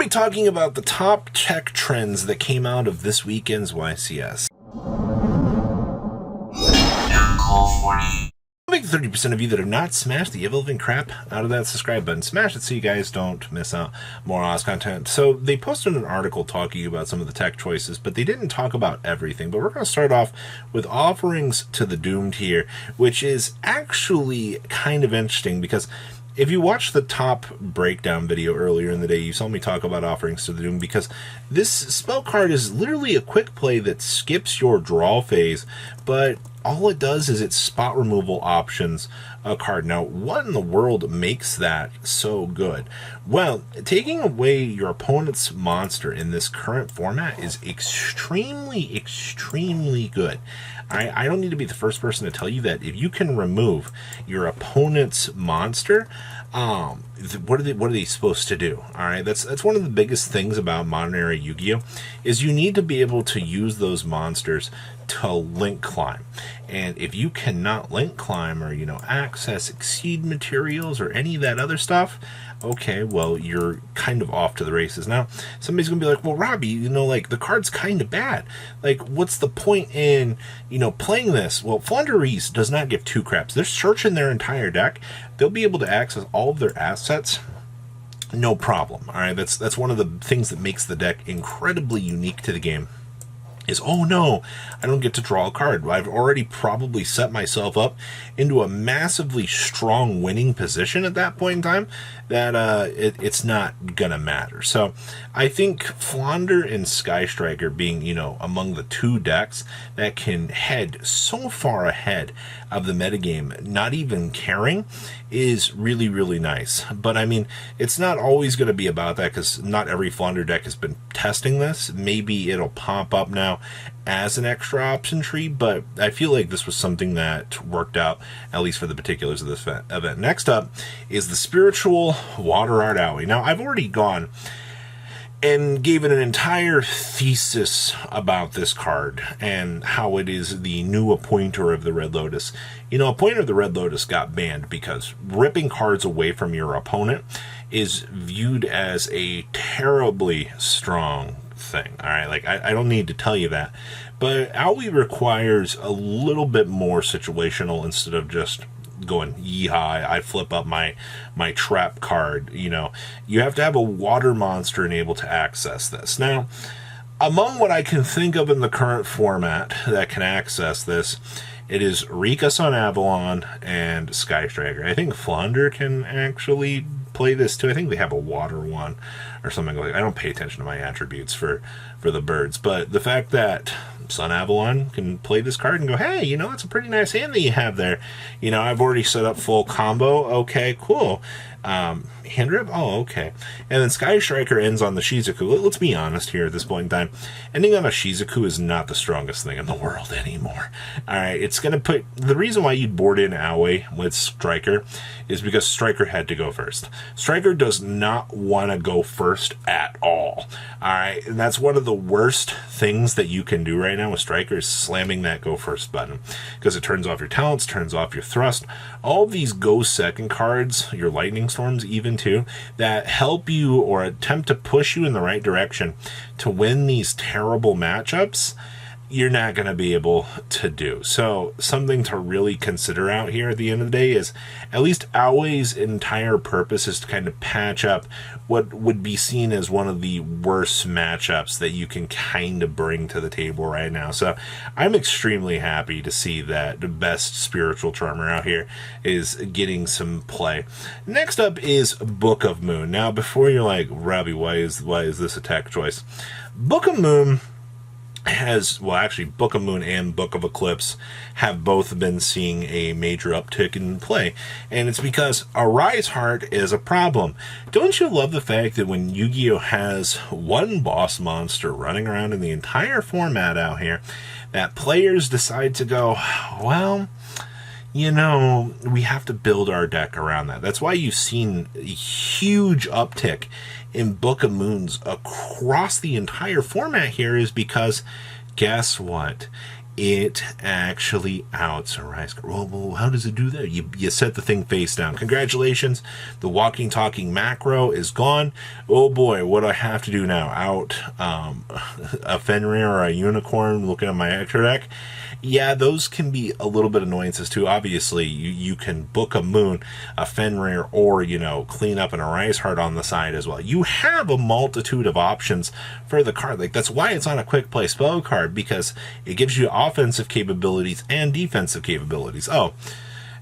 be talking about the top tech trends that came out of this weekend's YCS. I think 30% of you that have not smashed the ever-living crap out of that subscribe button, smash it so you guys don't miss out more awesome content. So they posted an article talking about some of the tech choices, but they didn't talk about everything. But we're going to start off with offerings to the doomed here, which is actually kind of interesting because if you watched the top breakdown video earlier in the day, you saw me talk about offerings to the doomed because this spell card is literally a quick play that skips your draw phase, but all it does is it spot removal options a card. Now, what in the world makes that so good? Well, taking away your opponent's monster in this current format is extremely, extremely good. I don't need to be the first person to tell you that if you can remove your opponent's monster, what are they supposed to do? All right, that's one of the biggest things about modern era Yu-Gi-Oh! Is you need to be able to use those monsters to link climb. And if you cannot link climb or, access exceed materials or any of that other stuff, okay, well, you're kind of off to the races. Now, somebody's going to be like, well, Robbie, the card's kind of bad. Like, what's the point in, playing this? Well, Flaunderies does not give two craps. They're searching their entire deck. They'll be able to access all of their assets, no problem. All right, that's one of the things that makes the deck incredibly unique to the game. Is, oh no, I don't get to draw a card. I've already probably set myself up into a massively strong winning position at that point in time that it's not gonna matter. So I think Flounder and Sky Striker being, among the two decks that can head so far ahead of the metagame, not even caring, is really, really nice. But I mean, it's not always going to be about that because not every Flounder deck has been testing this. Maybe it'll pop up now as an extra option tree, but I feel like this was something that worked out, at least for the particulars of this event. Next up is the Spiritual Water Art Alley. Now, I've already gone and gave it an entire thesis about this card and how it is the new appointer of the Red Lotus. Appointer of the Red Lotus got banned because ripping cards away from your opponent is viewed as a terribly strong thing. All right, I don't need to tell you that, but Owie requires a little bit more situational instead of just going yeehaw, I flip up my trap card. You have to have a water monster and able to access this. Now, among what I can think of in the current format that can access this, it is Rika Sun Avalon and Sky Striker. I think Flounder can actually play this too. I think they have a water one or something like that. I don't pay attention to my attributes for the birds, but the fact that Sun Avalon can play this card and go, hey, that's a pretty nice hand that you have there. I've already set up full combo. Okay, cool. Hand rip? Oh, okay. And then Sky Striker ends on the Shizuku. Let's be honest here at this point in time. Ending on a Shizuku is not the strongest thing in the world anymore. All right, it's going to put... The reason why you'd board in Aoi with Striker is because Striker had to go first. Striker does not want to go first at all. All right, and that's one of the worst things that you can do right now with Striker is slamming that go first button because it turns off your talents, turns off your thrust. All of these go second cards, your lightning storms even too, that help you or attempt to push you in the right direction to win these terrible matchups, you're not going to be able to do. So something to really consider out here at the end of the day is at least Aoi's entire purpose is to kind of patch up what would be seen as one of the worst matchups that you can kind of bring to the table right now. So I'm extremely happy to see that the best spiritual charmer out here is getting some play. Next up is Book of Moon. Now, before you're like, Robbie, why is this a tech choice? Book of Moon has, well, actually, Book of Moon and Book of Eclipse have both been seeing a major uptick in play, and it's because Arise Heart is a problem. Don't you love the fact that when Yu-Gi-Oh! Has one boss monster running around in the entire format out here, that players decide to go, well, we have to build our deck around that. That's why you've seen a huge uptick in Book of Moons across the entire format here, is because guess what? it actually outs a rise card. Well, how does it do that? You set the thing face down. Congratulations. The walking, talking macro is gone. Oh boy, what do I have to do now? Out a Fenrir or a unicorn looking at my extra deck? Yeah, those can be a little bit annoyances too. Obviously, you can book a Moon, a Fenrir, or, clean up an Arise Heart on the side as well. You have a multitude of options for the card. Like, that's why it's on a quick play spell card, because it gives you offensive capabilities and defensive capabilities. Oh,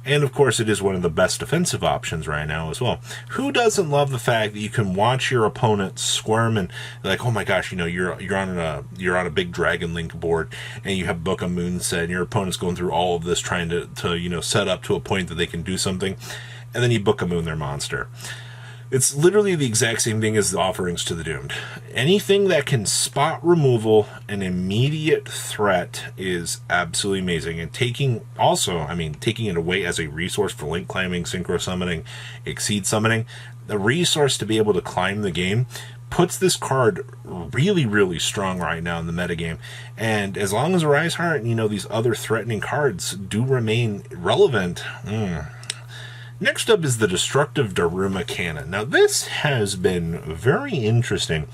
and of course, it is one of the best defensive options right now as well. Who doesn't love the fact that you can watch your opponent squirm and like, oh my gosh, you're on a big Dragon Link board and you have Book of Moon set, and your opponent's going through all of this trying to set up to a point that they can do something, and then you Book of Moon their monster. It's literally the exact same thing as the offerings to the Doomed. Anything that can spot removal an immediate threat is absolutely amazing. And taking it away as a resource for link climbing, synchro summoning, exceed summoning, the resource to be able to climb the game puts this card really, really strong right now in the metagame. And as long as Arise Heart and, these other threatening cards do remain relevant, Next up is the destructive DaRuMa Canon. Now, this has been very interesting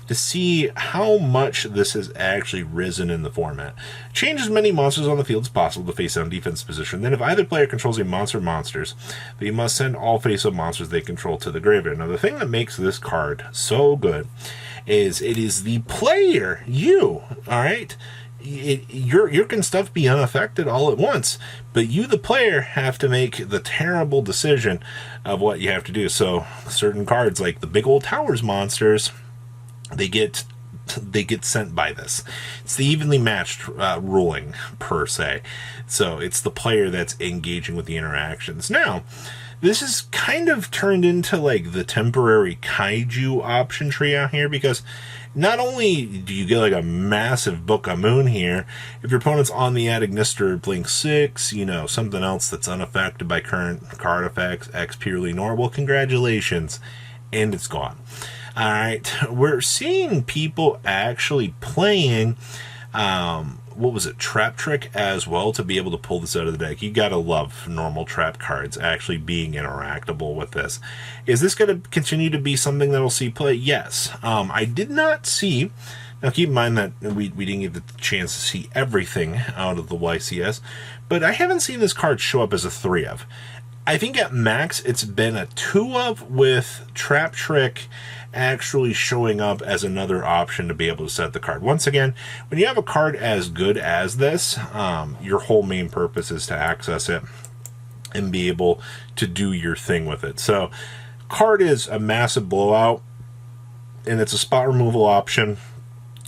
to see how much this has actually risen in the format. Change as many monsters on the field as possible to face-down defense position. Then if either player controls a monster or monsters, they must send all face-up monsters they control to the graveyard. Now, the thing that makes this card so good is it is the player, you, all right? Your stuff be unaffected all at once, but you, the player, have to make the terrible decision of what you have to do. So certain cards, like the big old towers monsters, they get sent by this. It's the evenly matched ruling per se. So it's the player that's engaging with the interactions. Now, this is kind of turned into like the temporary kaiju option tree out here, because not only do you get like a massive Book of Moon here, if your opponent's on the Adignister Blink 6, something else that's unaffected by current card effects, X purely normal, congratulations, and it's gone. All right, we're seeing people actually playing, Trap Trick as well to be able to pull this out of the deck. You gotta love normal trap cards actually being interactable with this. Is this going to continue to be something that we'll see play? Yes. I did not see, now keep in mind that we didn't get the chance to see everything out of the YCS, but I haven't seen this card show up as a 3 of. I think at max it's been a 2 of, with Trap Trick actually showing up as another option to be able to set the card. Once again, when you have a card as good as this, your whole main purpose is to access it and be able to do your thing with it. So, card is a massive blowout, and it's a spot removal option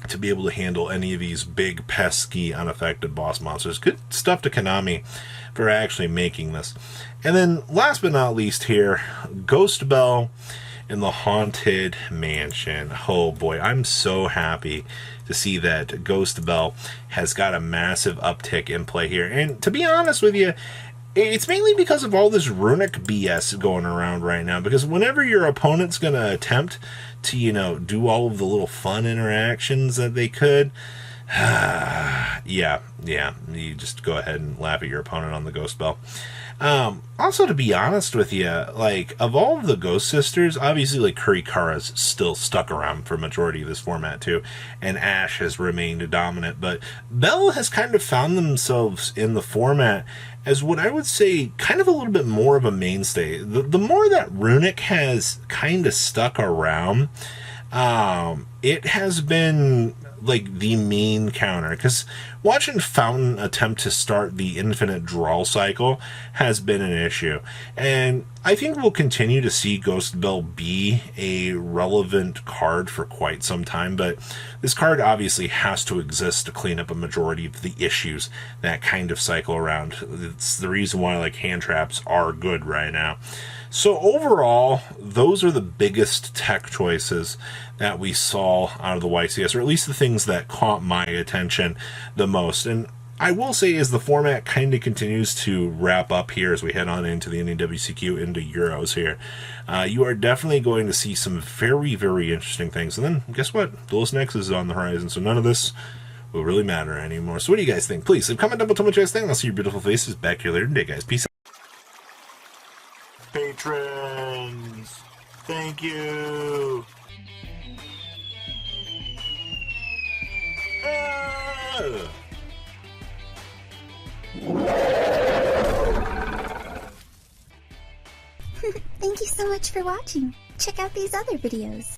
to be able to handle any of these big, pesky, unaffected boss monsters. Good stuff to Konami for actually making this. And then, last but not least here, Ghost Bell in the Haunted Mansion. Oh boy, I'm so happy to see that Ghost Bell has got a massive uptick in play here. And to be honest with you, it's mainly because of all this runic BS going around right now. Because whenever your opponent's going to attempt to, do all of the little fun interactions that they could, yeah, you just go ahead and laugh at your opponent on the Ghost Bell. Also, to be honest with you, like, of all of the Ghost Sisters, obviously, like, Kurikara's still stuck around for majority of this format, too, and Ash has remained dominant, but Bell has kind of found themselves in the format as what I would say kind of a little bit more of a mainstay. The more that Runic has kind of stuck around, it has been like the main counter, because watching Fountain attempt to start the infinite draw cycle has been an issue, and I think we'll continue to see Ghost Bell be a relevant card for quite some time, but this card obviously has to exist to clean up a majority of the issues that kind of cycle around. It's the reason why like hand traps are good right now. So overall, those are the biggest tech choices that we saw out of the YCS, or at least the things that caught my attention the most. And I will say, as the format kind of continues to wrap up here as we head on into the NEWCQ, into Euros here, you are definitely going to see some very, very interesting things. And then, guess what? Duelist Nexus is on the horizon, so none of this will really matter anymore. So what do you guys think? Please leave a comment down below. Tell me what you guys think. I'll see your beautiful faces back here later today, guys. Peace out. Patrons, thank you. Thank you so much for watching. Check out these other videos.